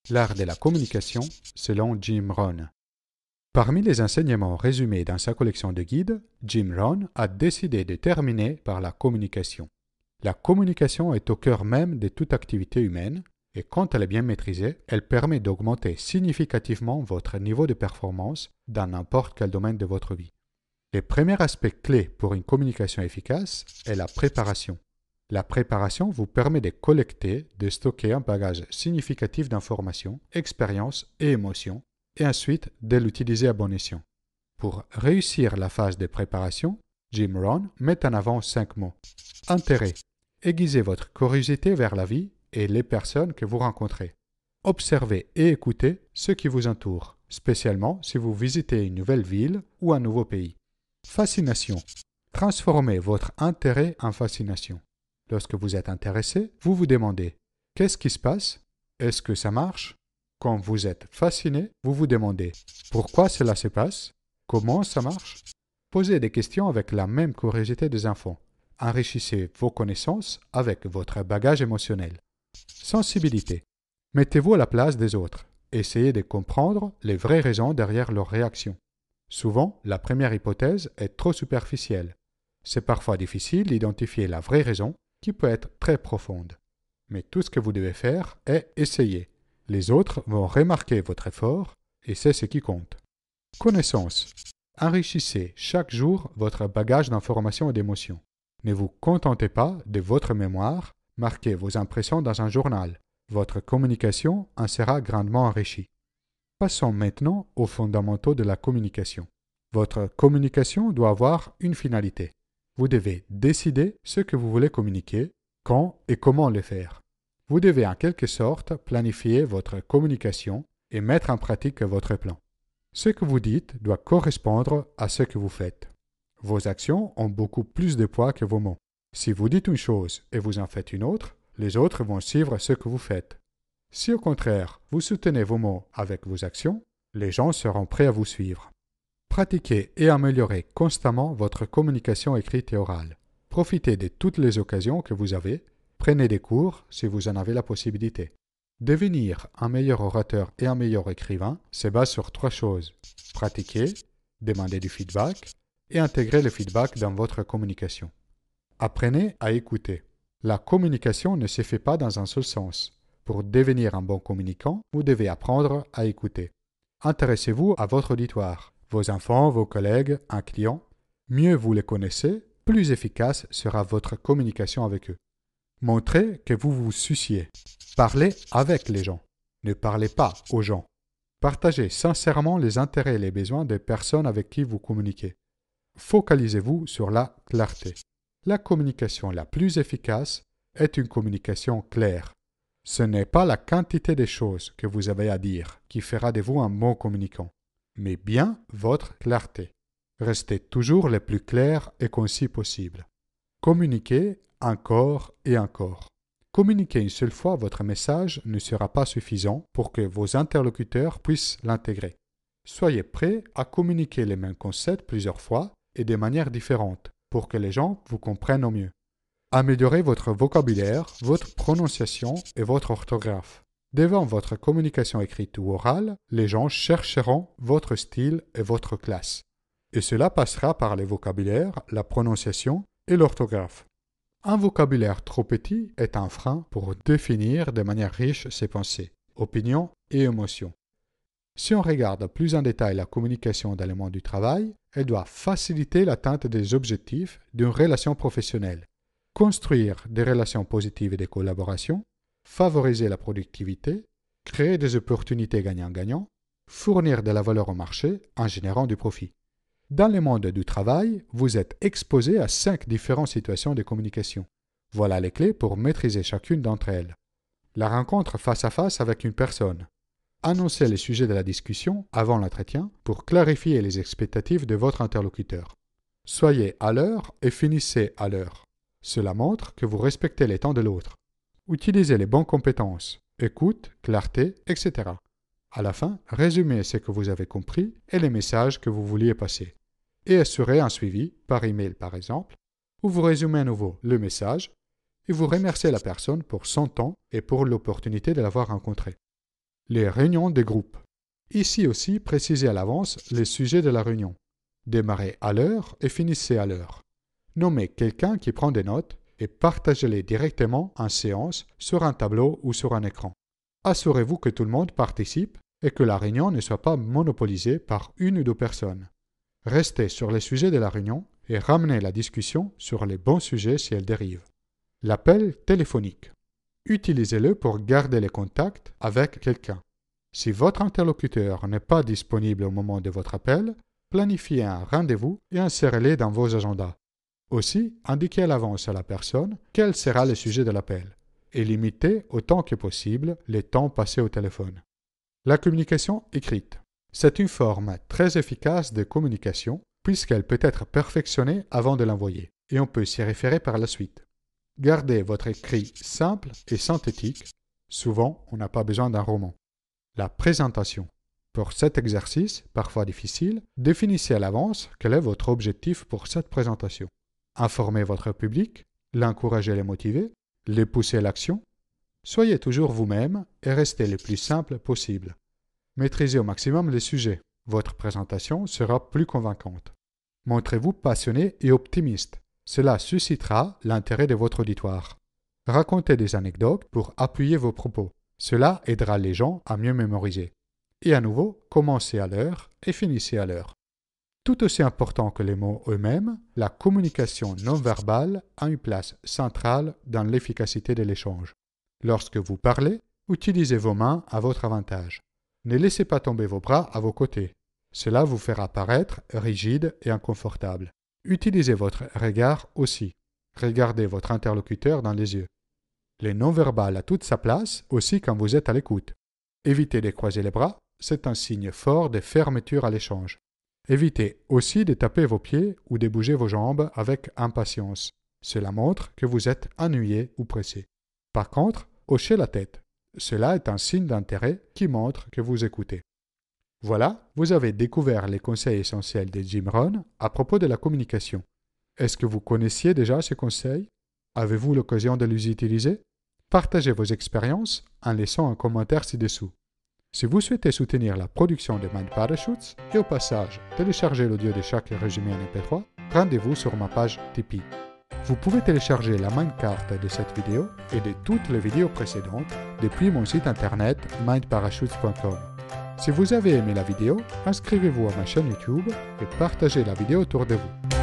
L'art de la communication selon Jim Rohn. Parmi les enseignements résumés dans sa collection de guides, Jim Rohn a décidé de terminer par la communication. La communication est au cœur même de toute activité humaine et quand elle est bien maîtrisée, elle permet d'augmenter significativement votre niveau de performance dans n'importe quel domaine de votre vie. Le premier aspect clé pour une communication efficace est la préparation. La préparation vous permet de collecter, de stocker un bagage significatif d'informations, expériences et émotions, et ensuite de l'utiliser à bon escient. Pour réussir la phase de préparation, Jim Rohn met en avant 5 mots. Intérêt. Aiguisez votre curiosité vers la vie et les personnes que vous rencontrez. Observez et écoutez ce qui vous entoure, spécialement si vous visitez une nouvelle ville ou un nouveau pays. Fascination. Transformez votre intérêt en fascination. Lorsque vous êtes intéressé, vous vous demandez « Qu'est-ce qui se passe? Est-ce que ça marche ?» Quand vous êtes fasciné, vous vous demandez « Pourquoi cela se passe? Comment ça marche ?» Posez des questions avec la même curiosité des enfants. Enrichissez vos connaissances avec votre bagage émotionnel. Sensibilité. Mettez-vous à la place des autres. Essayez de comprendre les vraies raisons derrière leurs réactions. Souvent, la première hypothèse est trop superficielle. C'est parfois difficile d'identifier la vraie raison qui peut être très profonde. Mais tout ce que vous devez faire est essayer. Les autres vont remarquer votre effort et c'est ce qui compte. Connaissance. Enrichissez chaque jour votre bagage d'informations et d'émotions. Ne vous contentez pas de votre mémoire, marquez vos impressions dans un journal. Votre communication en sera grandement enrichie. Passons maintenant aux fondamentaux de la communication. Votre communication doit avoir une finalité. Vous devez décider ce que vous voulez communiquer, quand et comment le faire. Vous devez en quelque sorte planifier votre communication et mettre en pratique votre plan. Ce que vous dites doit correspondre à ce que vous faites. Vos actions ont beaucoup plus de poids que vos mots. Si vous dites une chose et vous en faites une autre, les autres vont suivre ce que vous faites. Si au contraire, vous soutenez vos mots avec vos actions, les gens seront prêts à vous suivre. Pratiquez et améliorez constamment votre communication écrite et orale. Profitez de toutes les occasions que vous avez. Prenez des cours si vous en avez la possibilité. Devenir un meilleur orateur et un meilleur écrivain se base sur 3 choses. Pratiquer, demander du feedback et intégrer le feedback dans votre communication. Apprenez à écouter. La communication ne se fait pas dans un seul sens. Pour devenir un bon communicant, vous devez apprendre à écouter. Intéressez-vous à votre auditoire, vos enfants, vos collègues, un client. Mieux vous les connaissez, plus efficace sera votre communication avec eux. Montrez que vous vous souciez. Parlez avec les gens. Ne parlez pas aux gens. Partagez sincèrement les intérêts et les besoins des personnes avec qui vous communiquez. Focalisez-vous sur la clarté. La communication la plus efficace est une communication claire. Ce n'est pas la quantité des choses que vous avez à dire qui fera de vous un bon communicant, mais bien votre clarté. Restez toujours le plus clair et concis possible. Communiquez encore et encore. Communiquer une seule fois votre message ne sera pas suffisant pour que vos interlocuteurs puissent l'intégrer. Soyez prêt à communiquer les mêmes concepts plusieurs fois et de manière différente pour que les gens vous comprennent au mieux. Améliorez votre vocabulaire, votre prononciation et votre orthographe. Devant votre communication écrite ou orale, les gens chercheront votre style et votre classe. Et cela passera par le vocabulaire, la prononciation et l'orthographe. Un vocabulaire trop petit est un frein pour définir de manière riche ses pensées, opinions et émotions. Si on regarde plus en détail la communication dans le monde du travail, elle doit faciliter l'atteinte des objectifs d'une relation professionnelle, construire des relations positives et des collaborations, favoriser la productivité, créer des opportunités gagnant-gagnant, fournir de la valeur au marché en générant du profit. Dans le monde du travail, vous êtes exposé à 5 différentes situations de communication. Voilà les clés pour maîtriser chacune d'entre elles. La rencontre face à face avec une personne. Annoncez les sujets de la discussion avant l'entretien pour clarifier les expectatives de votre interlocuteur. Soyez à l'heure et finissez à l'heure. Cela montre que vous respectez les temps de l'autre. Utilisez les bonnes compétences, écoute, clarté, etc. À la fin, résumez ce que vous avez compris et les messages que vous vouliez passer. Et assurez un suivi, par email par exemple, où vous résumez à nouveau le message et vous remerciez la personne pour son temps et pour l'opportunité de l'avoir rencontré. Les réunions des groupes. Ici aussi, précisez à l'avance les sujets de la réunion. Démarrez à l'heure et finissez à l'heure. Nommez quelqu'un qui prend des notes et partagez-les directement en séance sur un tableau ou sur un écran. Assurez-vous que tout le monde participe et que la réunion ne soit pas monopolisée par une ou deux personnes. Restez sur les sujets de la réunion et ramenez la discussion sur les bons sujets si elle dérive. L'appel téléphonique. Utilisez-le pour garder les contacts avec quelqu'un. Si votre interlocuteur n'est pas disponible au moment de votre appel, planifiez un rendez-vous et insérez-le dans vos agendas. Aussi, indiquez à l'avance à la personne quel sera le sujet de l'appel et limitez autant que possible les temps passés au téléphone. La communication écrite. C'est une forme très efficace de communication puisqu'elle peut être perfectionnée avant de l'envoyer et on peut s'y référer par la suite. Gardez votre écrit simple et synthétique. Souvent, on n'a pas besoin d'un roman. La présentation. Pour cet exercice, parfois difficile, définissez à l'avance quel est votre objectif pour cette présentation. Informez votre public, l'encouragez et les motiver, les pousser à l'action. Soyez toujours vous-même et restez le plus simple possible. Maîtrisez au maximum les sujets. Votre présentation sera plus convaincante. Montrez-vous passionné et optimiste. Cela suscitera l'intérêt de votre auditoire. Racontez des anecdotes pour appuyer vos propos. Cela aidera les gens à mieux mémoriser. Et à nouveau, commencez à l'heure et finissez à l'heure. Tout aussi important que les mots eux-mêmes, la communication non verbale a une place centrale dans l'efficacité de l'échange. Lorsque vous parlez, utilisez vos mains à votre avantage. Ne laissez pas tomber vos bras à vos côtés. Cela vous fera paraître rigide et inconfortable. Utilisez votre regard aussi. Regardez votre interlocuteur dans les yeux. Le non-verbal a toute sa place aussi quand vous êtes à l'écoute. Évitez de croiser les bras, c'est un signe fort de fermeture à l'échange. Évitez aussi de taper vos pieds ou de bouger vos jambes avec impatience. Cela montre que vous êtes ennuyé ou pressé. Par contre, hochez la tête. Cela est un signe d'intérêt qui montre que vous écoutez. Voilà, vous avez découvert les conseils essentiels de Jim Rohn à propos de la communication. Est-ce que vous connaissiez déjà ces conseils? Avez-vous l'occasion de les utiliser? Partagez vos expériences en laissant un commentaire ci-dessous. Si vous souhaitez soutenir la production de Mind Parachutes et au passage télécharger l'audio de chaque résumé en MP3, rendez-vous sur ma page Tipeee. Vous pouvez télécharger la Mindcard de cette vidéo et de toutes les vidéos précédentes depuis mon site internet mindparachutes.com. Si vous avez aimé la vidéo, inscrivez-vous à ma chaîne YouTube et partagez la vidéo autour de vous.